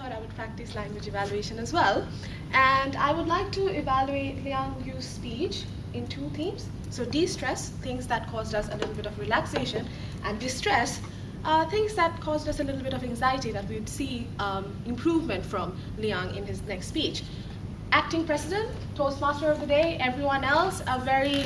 thought I would practice language evaluation as well. And I would like to evaluate Liang Yu's speech in two themes. So de-stress, things that caused us a little bit of relaxation, and distress, things that caused us a little bit of anxiety that we'd see improvement from Liang in his next speech. Acting president, Toastmaster of the day, everyone else, a very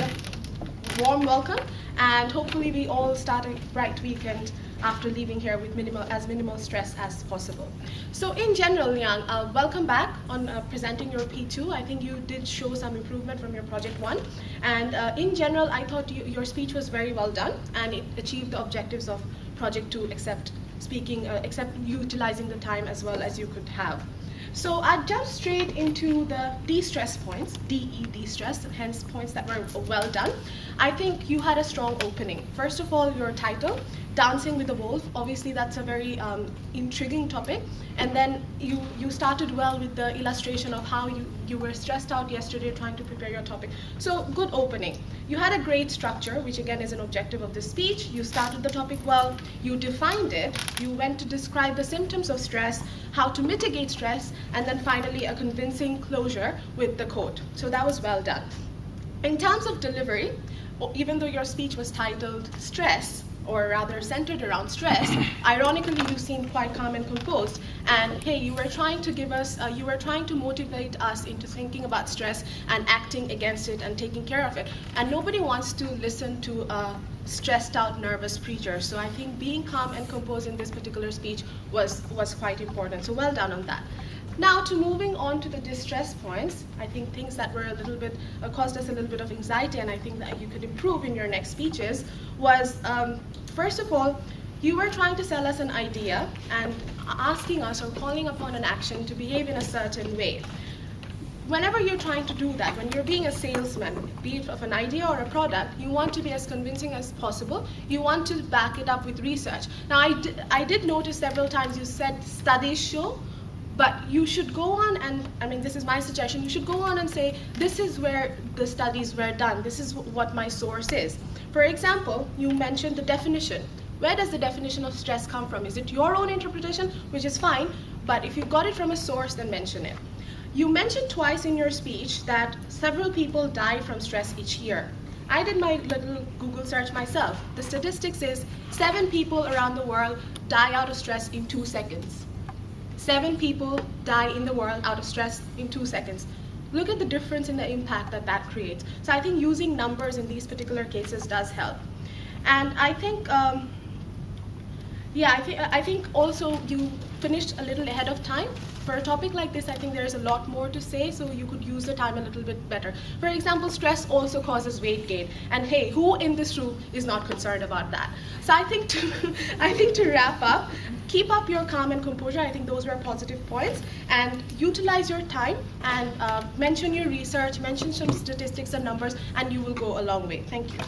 warm welcome, and hopefully we all start a bright weekend after leaving here with minimal stress as possible. So in general, Liang, welcome back on presenting your P2. I think you did show some improvement from your project 1. And in general, I thought your speech was very well done, and it achieved the objectives of project 2, except utilizing the time as well as you could have. So I'll jump straight into the de-stress points, DE, de-stress, hence points that were well done. I think you had a strong opening. First of all, your title, Dancing with the Wolf. Obviously, that's a very intriguing topic. And then you started well with the illustration of how you were stressed out yesterday trying to prepare your topic. So good opening. You had a great structure, which again is an objective of this speech. You started the topic well, you defined it, you went to describe the symptoms of stress, how to mitigate stress, and then finally a convincing closure with the quote. So that was well done. In terms of delivery, even though your speech was titled Stress, or rather centered around stress, ironically you seemed quite calm and composed. And hey, you were trying to motivate us into thinking about stress and acting against it and taking care of it. And nobody wants to listen to a stressed out, nervous preacher. So I think being calm and composed in this particular speech was quite important. So well done on that. Now to moving on to the distress points, I think things that were a little bit, caused us a little bit of anxiety, and I think that you could improve in your next speeches, was first of all, you were trying to sell us an idea and asking us or calling upon an action to behave in a certain way. Whenever you're trying to do that, when you're being a salesman, be it of an idea or a product, you want to be as convincing as possible. You want to back it up with research. Now, I did notice several times you said studies show, but you should go on and, I mean, this is my suggestion, you should go on and say, this is where the studies were done, this is what my source is. For example, you mentioned the definition. Where does the definition of stress come from? Is it your own interpretation, which is fine, but if you got it from a source, then mention it. You mentioned twice in your speech that several people die from stress each year. I did my little Google search myself. The statistics is 7 people around the world die out of stress in 2 seconds. 7 people die in the world out of stress in 2 seconds. Look at the difference in the impact that creates. So I think using numbers in these particular cases does help. And I think, I think also you finished a little ahead of time. For a topic like this, I think there's a lot more to say, so you could use the time a little bit better. For example, stress also causes weight gain. And hey, who in this room is not concerned about that? So I think to wrap up, keep up your calm and composure. I think those were positive points. And utilize your time and mention your research, mention some statistics and numbers, and you will go a long way. Thank you.